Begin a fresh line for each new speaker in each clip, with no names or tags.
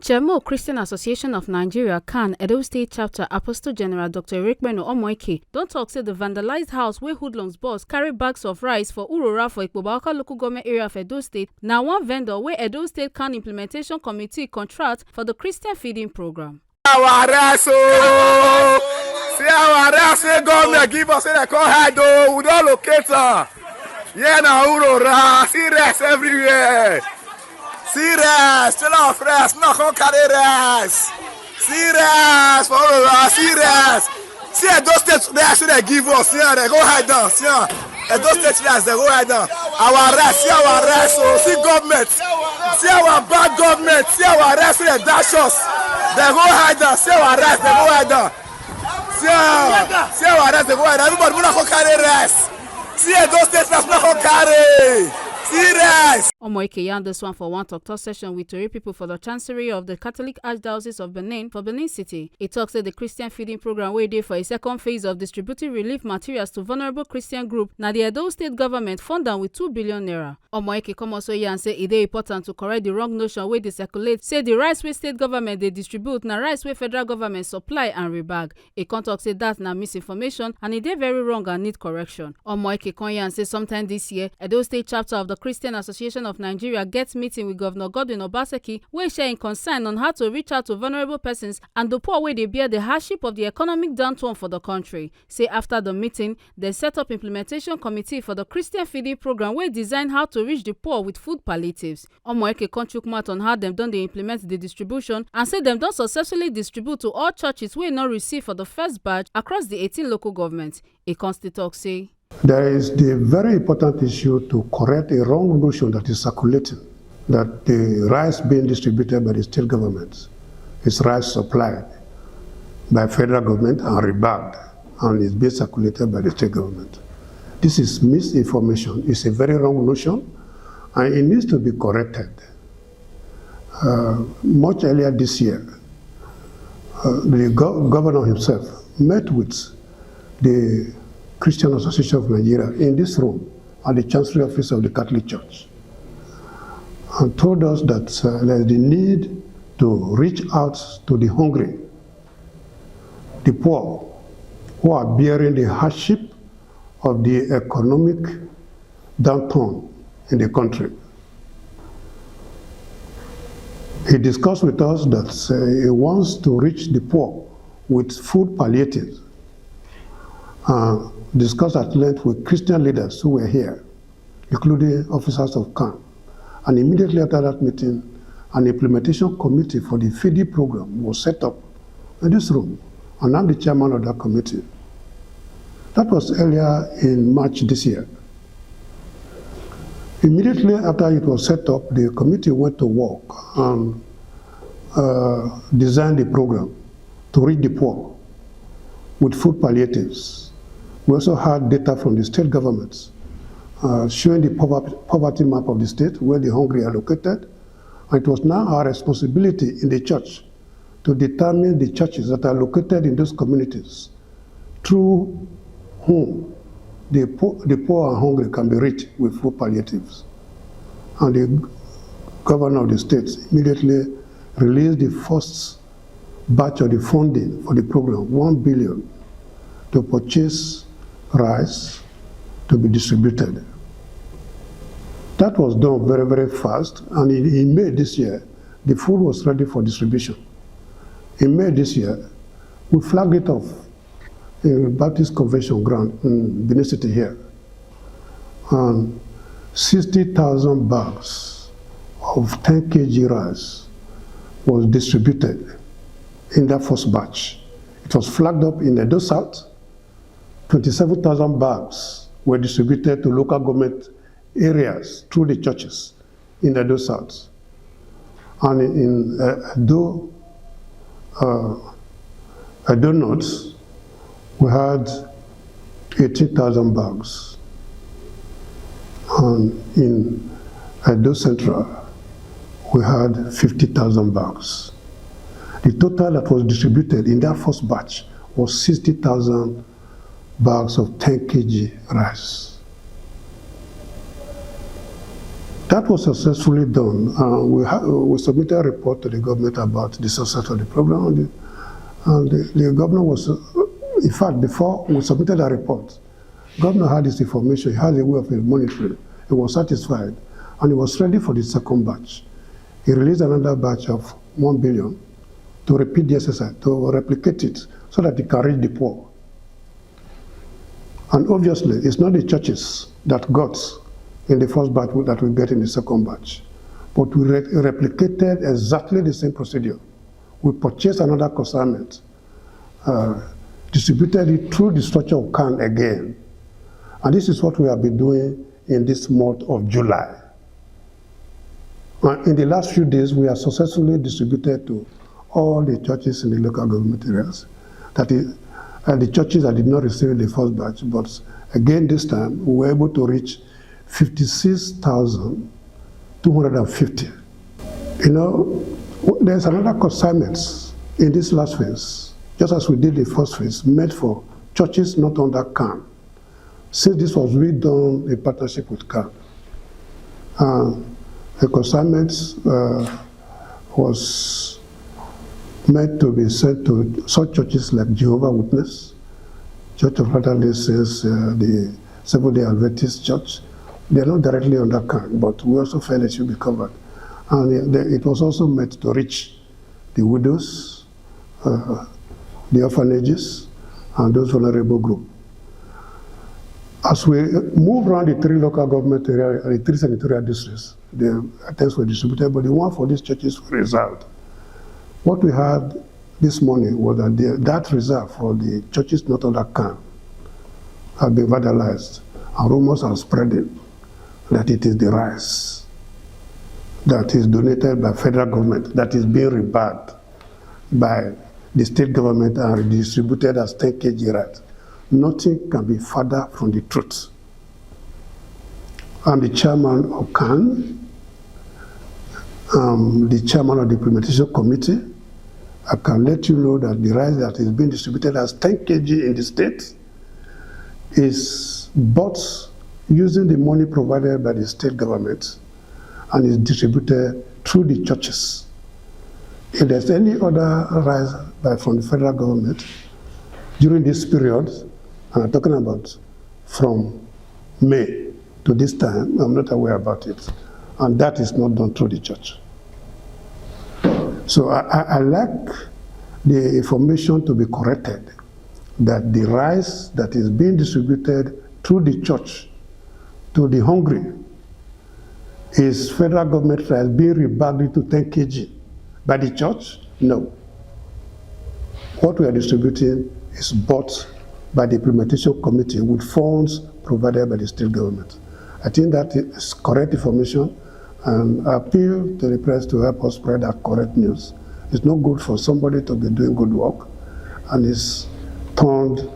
Chairman Christian Association of Nigeria CAN Edo State Chapter Apostle General Dr. Erikmenu Omoike don talk say the vandalized house where hoodlums boss carry bags of rice for Urora for Ikpobaka local government area of Edo State. Now one vendor where Edo State CAN Implementation Committee contract for the Christian feeding program.
Our rice, see our rice, government give us a call head, we don't locate her. Yeah, now Urora, see rice everywhere. See rice, tell our friends, not going to carry rice. See rice, see rice. See those states rice they give us, yeah, they go hide down, see those states rice they go hide down. Our rice, so see government, see our bad government, see our rice they dash us. They go hide down, see our rice they go hide down. See our rice they go hide down. Everybody will not go carry rice. See those states rice not going to carry. Serious.
Omoike yarned this one for one talk session with Tori people for the Chancery of the Catholic Archdiocese of Benin for Benin City. He talks that the Christian feeding program wey dey for a second phase of distributing relief materials to vulnerable Christian group. Now the Edo State government fund am with 2 billion naira. Omoike come also here and say it is important to correct the wrong notion wey dey circulate. Say the rice wey state government they distribute na rice wey federal government supply and rebag. He come talk say that na misinformation and it is very wrong and need correction. Omoike come here and say sometime this year Edo State chapter of the Christian Association of Nigeria gets meeting with Governor Godwin Obaseki wey share in concern on how to reach out to vulnerable persons and the poor wey they bear the hardship of the economic downturn for the country. Say after the meeting, they set up implementation committee for the Christian feeding program wey design how to reach the poor with food palliatives. Omoeke contribute mat on how them done they implement the distribution and say them don successfully distribute to all churches wey not receive for the first batch across the 18 local governments. A constituent say
there is the very important issue to correct a wrong notion that is circulating, that the rice being distributed by the state government is rice supplied by federal government and rebagged and is being circulated by the state government. This is misinformation. It's a very wrong notion and it needs to be corrected. Much earlier this year, the governor himself met with the Christian Association of Nigeria in this room at the Chancery Office of the Catholic Church and told us that there's the need to reach out to the hungry, the poor, who are bearing the hardship of the economic downturn in the country. He discussed with us that he wants to reach the poor with food palliatives. Discussed at length with Christian leaders who were here, including officers of CAN. And immediately after that meeting, an implementation committee for the feeding program was set up in this room, and I'm the chairman of that committee. That was earlier in March this year. Immediately after it was set up, the committee went to work and designed the program to reach the poor with food palliatives. We also had data from the state governments showing the poverty map of the state where the hungry are located. And it was now our responsibility in the church to determine the churches that are located in those communities through whom the poor and hungry can be reached with food palliatives. And the governor of the state immediately released the first batch of the funding for the program, 1 billion, to purchase rice to be distributed. That was done very, very fast, and in May this year, the food was ready for distribution. In May this year, we flagged it off in Baptist Convention ground in Benin City here, and 60,000 bags of 10 kg rice was distributed in that first batch. It was flagged up in Edo South. 27,000 bags were distributed to local government areas through the churches in Edo South. And in Edo North, we had 18,000 bags. And in Edo Central, we had 50,000 bags. The total that was distributed in that first batch was 60,000 bags of 10 kg rice. That was successfully done. We submitted a report to the government about the success of the program, and the governor was, in fact, before we submitted a report, governor had this information, he had a way of monitoring. He was satisfied, and he was ready for the second batch. He released another batch of 1 billion to repeat the exercise, to replicate it, so that it can reach the poor. And obviously, it's not the churches that got in the first batch that we get in the second batch. But we replicated exactly the same procedure. We purchased another consignment, distributed it through the structure of CAN again. And this is what we have been doing in this month of July. In the last few days, we have successfully distributed to all the churches in the local government areas. That is, the churches that did not receive the first batch, but again this time, we were able to reach 56,250. You know, there's another consignment in this last phase, just as we did the first phase, made for churches not under CAN. Since this was redone in partnership with CAN, the consignment was meant to be sent to such churches like Jehovah's Witness, Church of Latter-day Saints, the Seventh-day Adventist Church. They are not directly under CAN, but we also felt it should be covered. And it was also meant to reach the widows, the orphanages, and those vulnerable groups. As we move around the 3 local government areas, the 3 senatorial districts, the items were distributed, but the one for these churches were reserved. What we had this morning was that that reserve for the churches not under CAN had been vandalized, and rumors are spreading that it is the rice that is donated by federal government that is being rebagged by the state government and redistributed as 10 kg rice. Nothing can be further from the truth. I'm the chairman of CAN, the chairman of the implementation committee. I can let you know that the rice that is being distributed as 10 kg in the state is bought using the money provided by the state government and is distributed through the churches. If there's any other rice from the federal government during this period, and I'm talking about from May to this time, I'm not aware about it. And that is not done through the church. So I like the information to be corrected, that the rice that is being distributed through the church to the hungry is federal government rice being rebagged into 10 kg. By the church? No. What we are distributing is bought by the implementation committee with funds provided by the state government. I think that is correct information, and I appeal to the press to help us spread that correct news. It's not good for somebody to be doing good work and is turned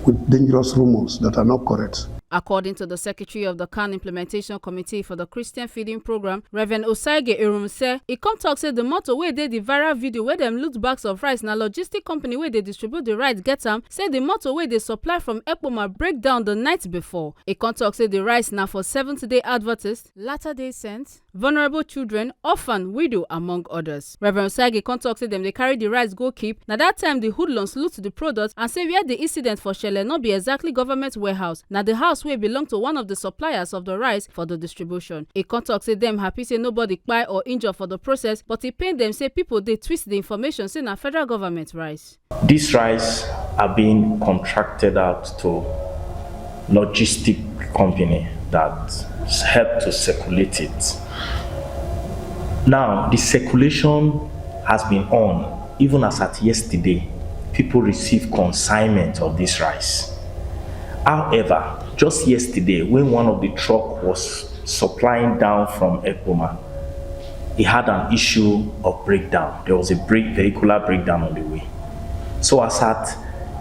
with dangerous rumors that are not correct.
According to the secretary of the CAN Implementation Committee for the Christian Feeding Program, Reverend Osage Erumse, e come talk say the motto wey dey the viral video where them loot bags of rice na logistic company where they distribute the rice get am, say the motto where they supply from Ekpoma break down the night before. E come talk say the rice na for Seventh-day Adventists, Latter-day Saints, vulnerable children, orphan, widow, among others. Reverend Osage come talk say them they carry the rice go keep. Na that time the hoodlums loot the product and say where the incident for Shele not be exactly government warehouse. Na the house wey belong to one of the suppliers of the rice for the distribution. E come talk say them happy say nobody kpai or injure for the process, but e pain them say people they twist the information say na federal government rice.
These rice are being contracted out to logistic company that help to circulate it. Now the circulation has been on even as at yesterday. People receive consignment of this rice. However, just yesterday, when one of the truck was supplying down from Ekpoma, he had an issue of breakdown. There was a vehicular breakdown on the way. So as at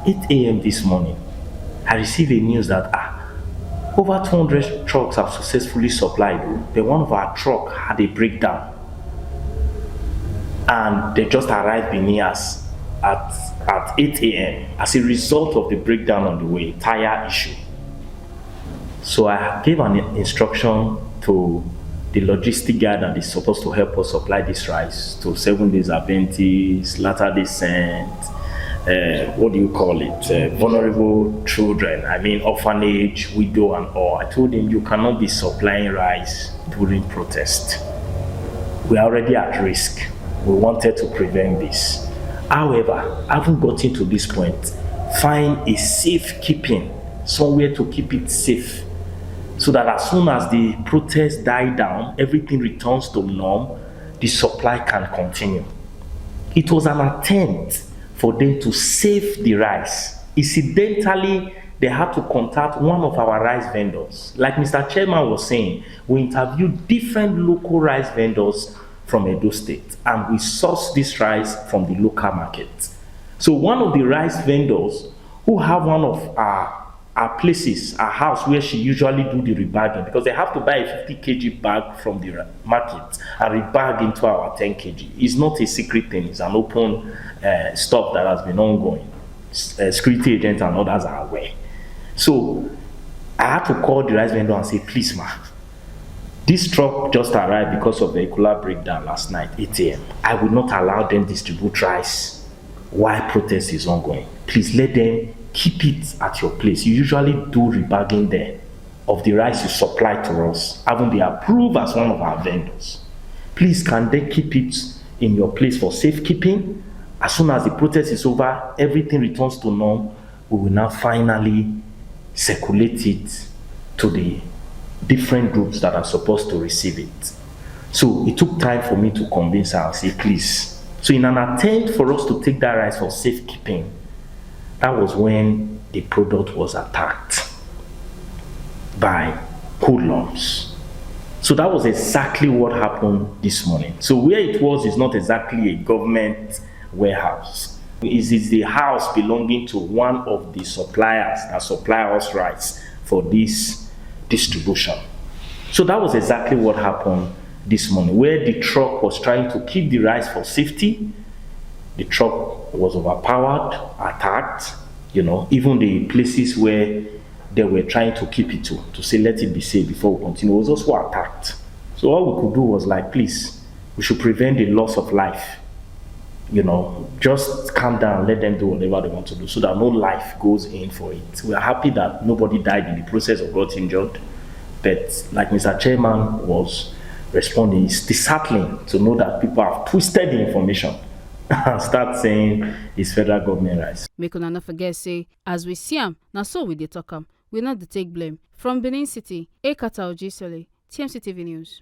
8 a.m. this morning, I received a news that over 200 trucks have successfully supplied. Then one of our truck had a breakdown, and they just arrived in us at 8 a.m. as a result of the breakdown on the way, tire issue. So I gave an instruction to the logistic guy that is supposed to help us supply this rice to 7 days Adventists, Latter-day Saints, what do you call it? Vulnerable children, orphanage, widow and all. I told him, you cannot be supplying rice during protest. We are already at risk. We wanted to prevent this. However, having gotten to this point, find a safekeeping, somewhere to keep it safe, so that as soon as the protests die down, everything returns to norm, the supply can continue. It was an attempt for them to save the rice. Incidentally, they had to contact one of our rice vendors. Like Mr. Chairman was saying, we interviewed different local rice vendors from Edo State, and we sourced this rice from the local market. So one of the rice vendors who have one of our places, our house where she usually do the rebagging, because they have to buy a 50 kg bag from the market and rebag into our 10 kg. It's not a secret thing, it's an open stuff that has been ongoing. Security agents and others are aware. So I had to call the rice vendor and say, please ma, this truck just arrived because of vehicular breakdown last night, 8 a.m. I will not allow them distribute rice while protest is ongoing. Please let them keep it at your place. You usually do rebagging there of the rice you supply to us, having been approved as one of our vendors. Please, can they keep it in your place for safekeeping? As soon as the protest is over, everything returns to norm, we will now finally circulate it to the different groups that are supposed to receive it. So it took time for me to convince her and say, please. So in an attempt for us to take that rice for safekeeping, that was when the product was attacked by hoodlums. So that was exactly what happened this morning. So where it was is not exactly a government warehouse. It is the house belonging to one of the suppliers that supply us rice for this distribution. So that was exactly what happened this morning, where the truck was trying to keep the rice for safety. The truck was overpowered, attacked, even the places where they were trying to keep it to say, let it be safe before we continue, was also attacked. So all we could do was like, please, we should prevent the loss of life. Just calm down, let them do whatever they want to do so that no life goes in for it. We are happy that nobody died in the process or got injured. But like Mr. Chairman was responding, it's disheartening to know that people have twisted the information and start saying it's federal government rights.
Make una not forget, say, as we see am, now so we dey talk am, we not dey take blame. From Benin City, Ekata Ojisole, TMC TV News.